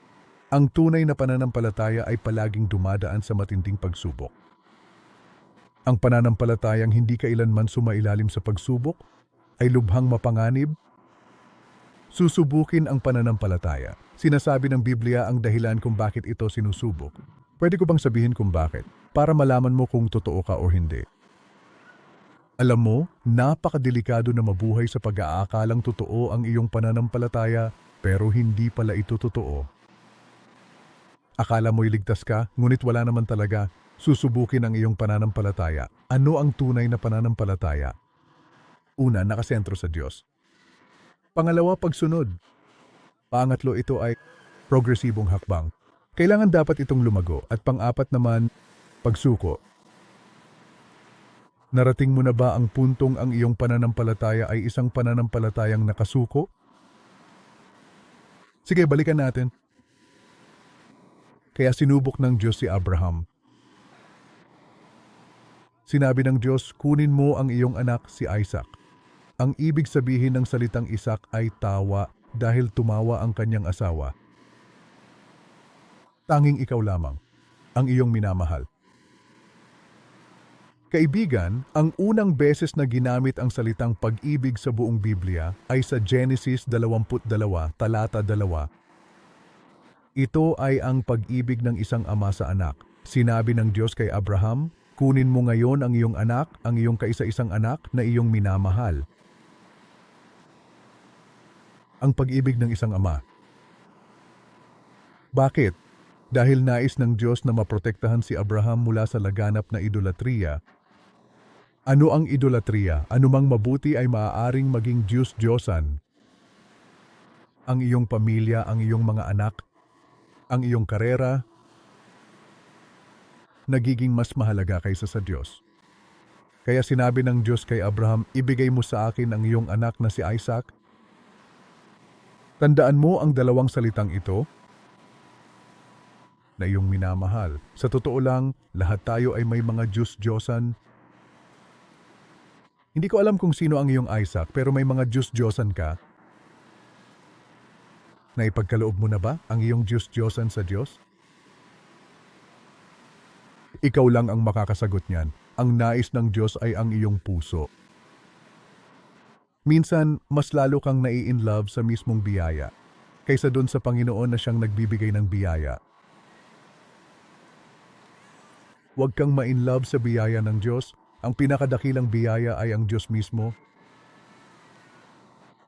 ang tunay na pananampalataya ay palaging dumadaan sa matinding pagsubok. Ang pananampalatayang hindi kailanman sumailalim sa pagsubok ay lubhang mapanganib. Susubukin ang pananampalataya. Sinasabi ng Biblia ang dahilan kung bakit ito sinusubok. Pwede ko bang sabihin kung bakit? Para malaman mo kung totoo ka o hindi. Alam mo, napakadelikado na mabuhay sa pag-aakalang totoo ang iyong pananampalataya, pero hindi pala ito totoo. Akala mo'y ligtas ka, ngunit wala naman talaga. Susubukin ang iyong pananampalataya. Ano ang tunay na pananampalataya? Una, nakasentro sa Diyos. Pangalawa, pagsunod. Pangatlo, ito ay progresibong hakbang. Kailangan dapat itong lumago. At pang-apat naman, pagsuko. Narating mo na ba ang puntong ang iyong pananampalataya ay isang pananampalatayang nakasuko? Sige, balikan natin. Kaya sinubok ng Diyos si Abraham. Sinabi ng Diyos, kunin mo ang iyong anak si Isaac. Ang ibig sabihin ng salitang Isaac ay tawa dahil tumawa ang kanyang asawa. Tanging ikaw lamang, ang iyong minamahal. Kaibigan, ang unang beses na ginamit ang salitang pag-ibig sa buong Biblia ay sa Genesis 22, talata 2. Ito ay ang pag-ibig ng isang ama sa anak. Sinabi ng Diyos kay Abraham, kunin mo ngayon ang iyong anak, ang iyong kaisa-isang anak na iyong minamahal. Ang pag-ibig ng isang ama. Bakit? Dahil nais ng Diyos na maprotektahan si Abraham mula sa laganap na idolatriya, Ano ang idolatriya? Anumang mabuti ay maaaring maging Diyos-Diyosan. Ang iyong pamilya, ang iyong mga anak, ang iyong karera, nagiging mas mahalaga kaysa sa Diyos. Kaya sinabi ng Diyos kay Abraham, ibigay mo sa akin ang iyong anak na si Isaac. Tandaan mo ang dalawang salitang ito na iyong minamahal. Sa totoo lang, lahat tayo ay may mga Diyos-Diyosan. Hindi ko alam kung sino ang iyong Isaac, pero may mga Diyos-Diyosan ka. Naipagkaloob mo na ba ang iyong Diyos-Diyosan sa Diyos? Ikaw lang ang makakasagot niyan. Ang nais ng Diyos ay ang iyong puso. Minsan, mas lalo kang nai-inlove sa mismong biyaya kaysa doon sa Panginoon na siyang nagbibigay ng biyaya. Huwag kang ma-inlove sa biyaya ng Diyos. Ang pinakadakilang biyaya ay ang Diyos mismo.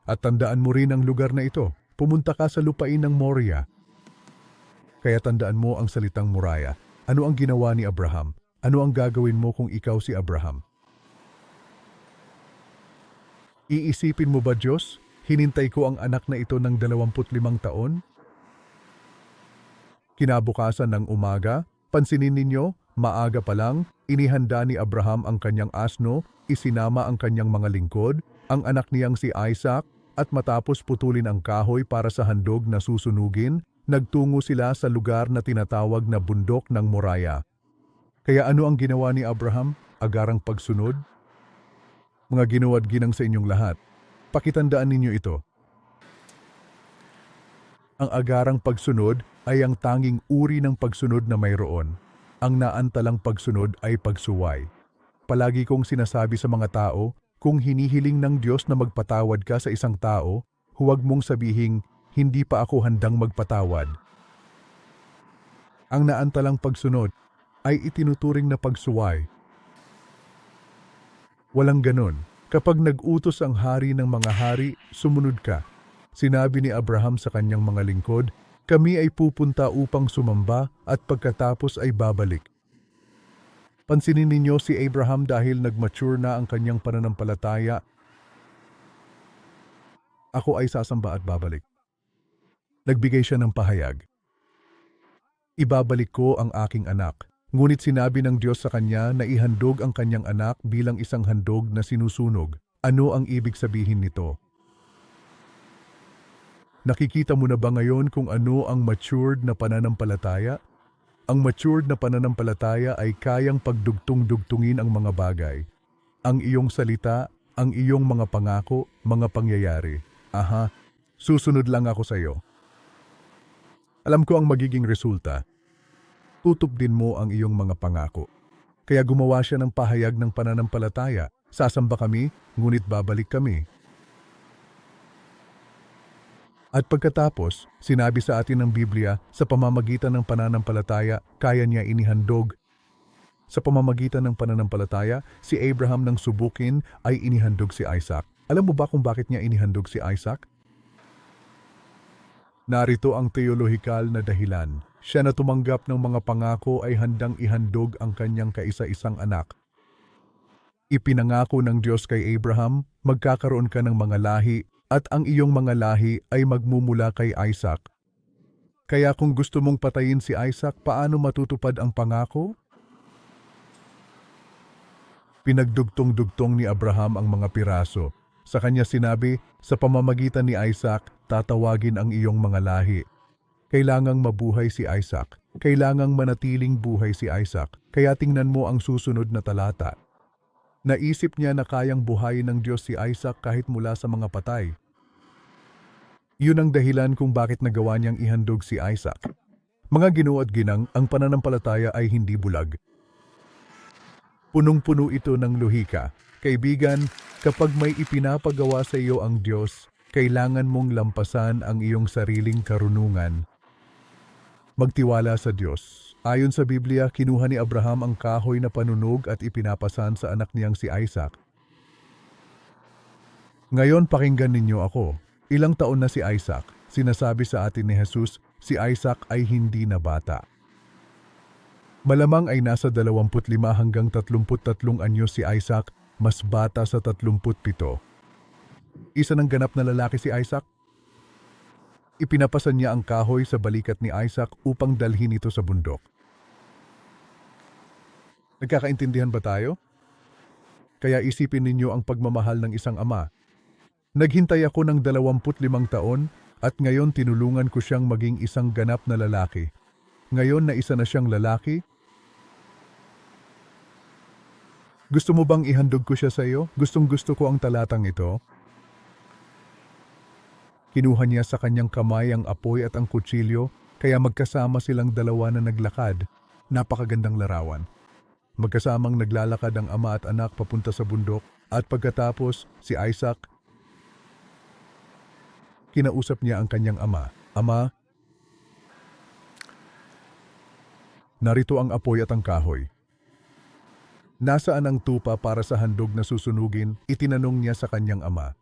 At tandaan mo rin ang lugar na ito. Pumunta ka sa lupain ng Moria. Kaya tandaan mo ang salitang Moriah. Ano ang ginawa ni Abraham? Ano ang gagawin mo kung ikaw si Abraham? Iisipin mo ba, Diyos, hinintay ko ang anak na ito ng 25 taon? Kinabukasan ng umaga, pansinin ninyo, maaga pa lang, inihanda ni Abraham ang kanyang asno, isinama ang kanyang mga lingkod, ang anak niyang si Isaac, at matapos putulin ang kahoy para sa handog na susunugin, nagtungo sila sa lugar na tinatawag na bundok ng Moriah. Kaya ano ang ginawa ni Abraham? Agarang pagsunod? Mga ginuwad ginang sa inyong lahat, pakitandaan ninyo ito. Ang agarang pagsunod ay ang tanging uri ng pagsunod na mayroon. Ang naantalang pagsunod ay pagsuway. Palagi kong sinasabi sa mga tao, kung hinihiling ng Diyos na magpatawad ka sa isang tao, huwag mong sabihing, hindi pa ako handang magpatawad. Ang naantalang pagsunod ay itinuturing na pagsuway. Walang ganon. Kapag nag-utos ang hari ng mga hari, sumunod ka. Sinabi ni Abraham sa kanyang mga lingkod, kami ay pupunta upang sumamba at pagkatapos ay babalik. Pansinin ninyo si Abraham dahil nag-mature na ang kanyang pananampalataya. Ako ay sasamba at babalik. Nagbigay siya ng pahayag. Ibabalik ko ang aking anak. Ngunit sinabi ng Diyos sa kanya na ihandog ang kanyang anak bilang isang handog na sinusunog. Ano ang ibig sabihin nito? Nakikita mo na ba ngayon kung ano ang matured na pananampalataya? Ang matured na pananampalataya ay kayang pagdugtong-dugtungin ang mga bagay. Ang iyong salita, ang iyong mga pangako, mga pangyayari. Aha, susunod lang ako sa iyo. Alam ko ang magiging resulta. Tutup din mo ang iyong mga pangako. Kaya gumawa siya ng pahayag ng pananampalataya. Sasamba kami, ngunit babalik kami. At pagkatapos, sinabi sa atin ng Biblia, sa pamamagitan ng pananampalataya, kaya niya inihandog. Sa pamamagitan ng pananampalataya, si Abraham nang subukin ay inihandog si Isaac. Alam mo ba kung bakit niya inihandog si Isaac? Narito ang teolohikal na dahilan. Siya na tumanggap ng mga pangako ay handang ihandog ang kanyang kaisa-isang anak. Ipinangako ng Diyos kay Abraham, magkakaroon ka ng mga lahi at ang iyong mga lahi ay magmumula kay Isaac. Kaya kung gusto mong patayin si Isaac, paano matutupad ang pangako? Pinagdugtong-dugtong ni Abraham ang mga piraso. Sa kanya sinabi, sa pamamagitan ni Isaac, tatawagin ang iyong mga lahi. Kailangang mabuhay si Isaac. Kailangang manatiling buhay si Isaac. Kaya tingnan mo ang susunod na talata. Naisip niya na kayang buhayin ng Diyos si Isaac kahit mula sa mga patay. Yun ang dahilan kung bakit nagawa niyang ihandog si Isaac. Mga ginoo at ginang, ang pananampalataya ay hindi bulag. Punong-puno ito ng lohika. Kaibigan, kapag may ipinapagawa sa iyo ang Diyos, kailangan mong lampasan ang iyong sariling karunungan. Magtiwala sa Diyos. Ayon sa Biblia, kinuha ni Abraham ang kahoy na panunog at ipinapasan sa anak niyang si Isaac. Ngayon pakinggan ninyo ako. Ilang taon na si Isaac? Sinasabi sa atin ni Jesus, si Isaac ay hindi na bata. Malamang ay nasa 25 hanggang 33 anyo si Isaac mas bata sa 37. Isa ng ganap na lalaki si Isaac. Ipinapasan niya ang kahoy sa balikat ni Isaac upang dalhin ito sa bundok. Nagkakaintindihan ba tayo? Kaya isipin ninyo ang pagmamahal ng isang ama. Naghintay ako ng 25 taon at ngayon tinulungan ko siyang maging isang ganap na lalaki. Ngayon na isa na siyang lalaki, gusto mo bang ihandog ko siya sa iyo? Gustong-gusto ko ang talatang ito. Kinuha niya sa kanyang kamay ang apoy at ang kutsilyo, kaya magkasama silang dalawa na naglakad. Napakagandang larawan. Magkasamang naglalakad ang ama at anak papunta sa bundok at pagkatapos si Isaac, kinausap niya ang kanyang ama. Ama, narito ang apoy at ang kahoy. Nasaan ang tupa para sa handog na susunugin? Itinanong niya sa kanyang ama.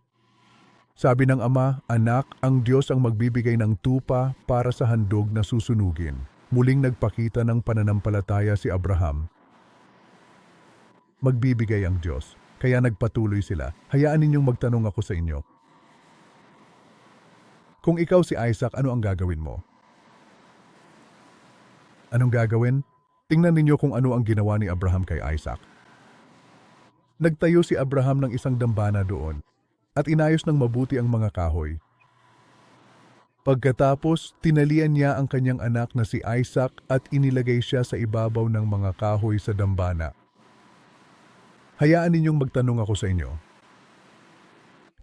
Sabi ng ama, anak, ang Diyos ang magbibigay ng tupa para sa handog na susunugin. Muling nagpakita ng pananampalataya si Abraham. Magbibigay ang Diyos, kaya nagpatuloy sila. Hayaan ninyong magtanong ako sa inyo. Kung ikaw si Isaac, ano ang gagawin mo? Anong gagawin? Tingnan ninyo kung ano ang ginawa ni Abraham kay Isaac. Nagtayo si Abraham ng isang dambana doon at inayos ng mabuti ang mga kahoy. Pagkatapos, tinalian niya ang kanyang anak na si Isaac at inilagay siya sa ibabaw ng mga kahoy sa dambana. Hayaan ninyong magtanong ako sa inyo.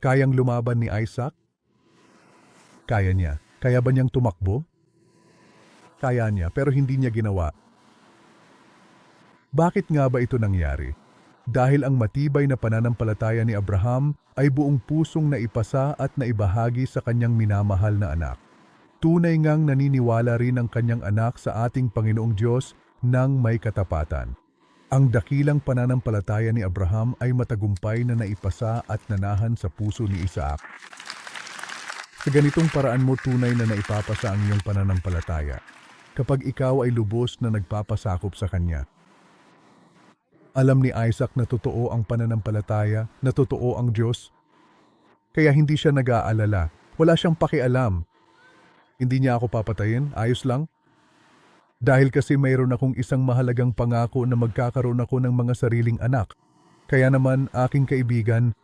Kayang lumaban ni Isaac? Kaya niya. Kaya ba niyang tumakbo? Kaya niya, pero hindi niya ginawa. Bakit nga ba ito nangyari? Dahil ang matibay na pananampalataya ni Abraham ay buong pusong naipasa at naibahagi sa kanyang minamahal na anak. Tunay ngang naniniwala rin ang kanyang anak sa ating Panginoong Diyos nang may katapatan. Ang dakilang pananampalataya ni Abraham ay matagumpay na naipasa at nanahan sa puso ni Isaac. Sa ganitong paraan mo tunay na naipapasa ang iyong pananampalataya kapag ikaw ay lubos na nagpapasakop sa Kanya. Alam ni Isaac na totoo ang pananampalataya, na totoo ang Diyos. Kaya hindi siya nag-aalala. Wala siyang pakialam. Hindi niya ako papatayin, ayos lang. Dahil kasi mayroon akong isang mahalagang pangako na magkakaroon ako ng mga sariling anak. Kaya naman, aking kaibigan,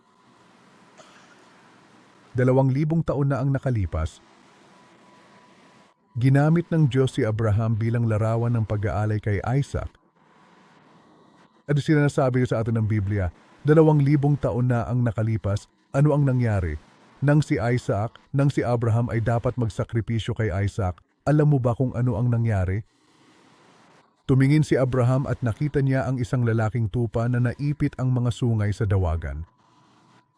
2,000 taon na ang nakalipas, ginamit ng Diyos si Abraham bilang larawan ng pag-aalay kay Isaac. At sinasabi ko sa atin ng Biblia, 2,000 taon na ang nakalipas, ano ang nangyari? Nang si Abraham ay dapat magsakripisyo kay Isaac, alam mo ba kung ano ang nangyari? Tumingin si Abraham at nakita niya ang isang lalaking tupa na naipit ang mga sungay sa dawagan.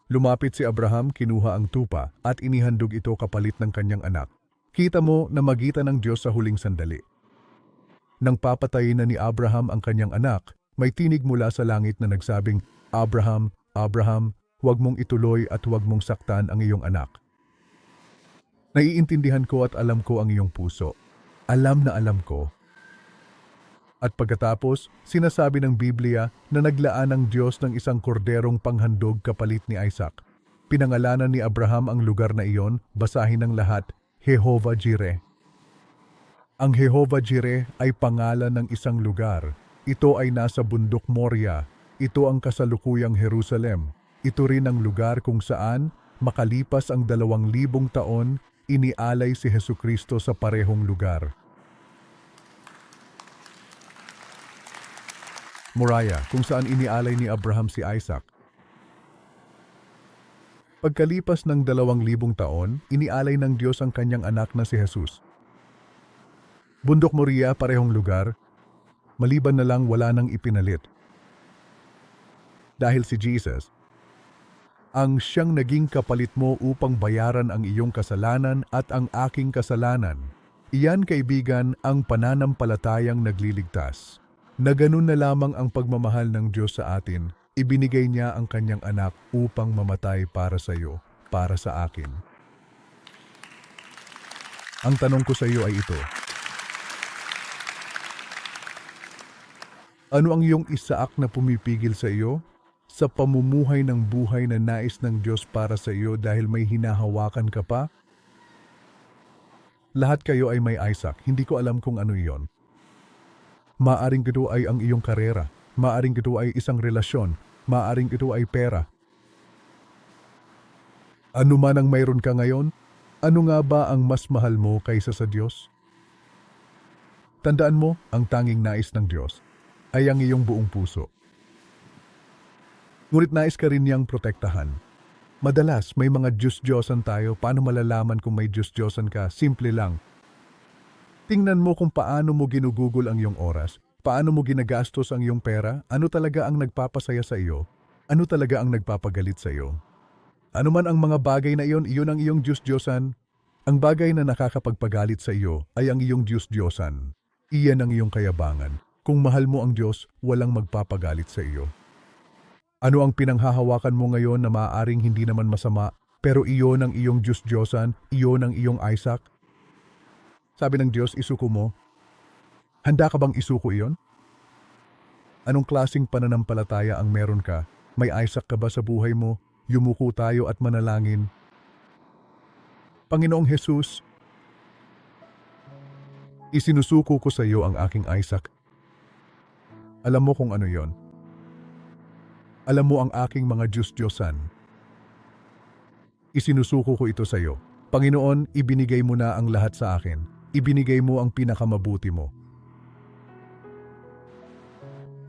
Lumapit si Abraham, kinuha ang tupa at inihandog ito kapalit ng kanyang anak. Kita mo na magitan ng Diyos sa huling sandali. Nang papatayin na ni Abraham ang kanyang anak, may tinig mula sa langit na nagsabing, Abraham, Abraham, huwag mong ituloy at huwag mong saktan ang iyong anak. Naiintindihan ko at alam ko ang iyong puso. Alam na alam ko. At pagkatapos, sinasabi ng Biblia na naglaan ng Diyos ng isang korderong panghandog kapalit ni Isaac. Pinangalanan ni Abraham ang lugar na iyon, basahin ng lahat, Jehovah Jireh. Ang Jehovah Jireh ay pangalan ng isang lugar. Ito ay nasa bundok Moria. Ito ang kasalukuyang Jerusalem. Ito rin ang lugar kung saan, makalipas ang 2,000 taon, inialay si Hesukristo sa parehong lugar. Moriah, kung saan inialay ni Abraham si Isaac. Pagkalipas ng 2,000 taon, inialay ng Diyos ang kanyang anak na si Jesus. Bundok Moriah, parehong lugar, maliban na lang wala nang ipinalit. Dahil si Jesus, ang siyang naging kapalit mo upang bayaran ang iyong kasalanan at ang aking kasalanan. Iyan, kaibigan, ang pananampalatayang nagliligtas. Na ganun na lamang ang pagmamahal ng Diyos sa atin, ibinigay niya ang kanyang anak upang mamatay para sa iyo, para sa akin. Ang tanong ko sa iyo ay ito. Ano ang iyong Isaac na pumipigil sa iyo? sa pamumuhay ng buhay na nais ng Diyos para sa iyo dahil may hinahawakan ka pa? Lahat kayo ay may Isaac, hindi ko alam kung ano iyon. Maaring ito ay ang iyong karera, maaring ito ay isang relasyon, maaring ito ay pera. Ano man ang mayroon ka ngayon, ano nga ba ang mas mahal mo kaysa sa Diyos? Tandaan mo, ang tanging nais ng Diyos ay ang iyong buong puso. Ngunit nais ka rin niyang protektahan. Madalas, may mga Diyos-Diyosan tayo. Paano malalaman kung may Diyos-Diyosan ka? Simple lang. Tingnan mo kung paano mo ginugugol ang iyong oras. Paano mo ginagastos ang iyong pera? Ano talaga ang nagpapasaya sa iyo? Ano talaga ang nagpapagalit sa iyo? Ano man ang mga bagay na iyon, iyon ang iyong Diyos-Diyosan. Ang bagay na nakakapagpagalit sa iyo ay ang iyong Diyos-Diyosan. Iyan ang iyong kayabangan. Kung mahal mo ang Diyos, walang magpapagalit sa iyo. Ano ang pinanghahawakan mo ngayon na maaaring hindi naman masama, pero iyon ang iyong Diyos-Diyosan, iyon ang iyong Isaac? Sabi ng Diyos, isuko mo. Handa ka bang isuko iyon? Anong klaseng pananampalataya ang meron ka? May Isaac ka ba sa buhay mo? Yumuko tayo at manalangin. Panginoong Jesus, isinusuko ko sa iyo ang aking Isaac. Alam mo kung ano yon. Alam mo ang aking mga Diyos-Diyosan. Isinusuko ko ito sa iyo. Panginoon, ibinigay mo na ang lahat sa akin. Ibinigay mo ang pinakamabuti mo.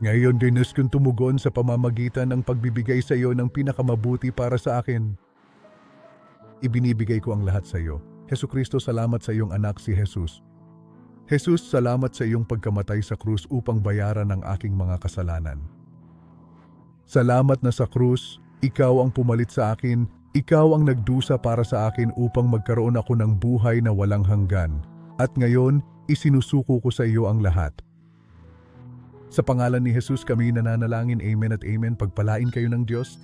Ngayon dinis kong tumugon sa pamamagitan ng pagbibigay sa iyo ng pinakamabuti para sa akin. Ibinibigay ko ang lahat sa iyo. Hesukristo, salamat sa iyong anak si Jesus. Jesus, salamat sa iyong pagkamatay sa krus upang bayaran ang aking mga kasalanan. Salamat na sa krus, ikaw ang pumalit sa akin, ikaw ang nagdusa para sa akin upang magkaroon ako ng buhay na walang hanggan. At ngayon, isinusuko ko sa iyo ang lahat. Sa pangalan ni Jesus kami nananalangin, Amen at Amen. Pagpalain kayo ng Diyos.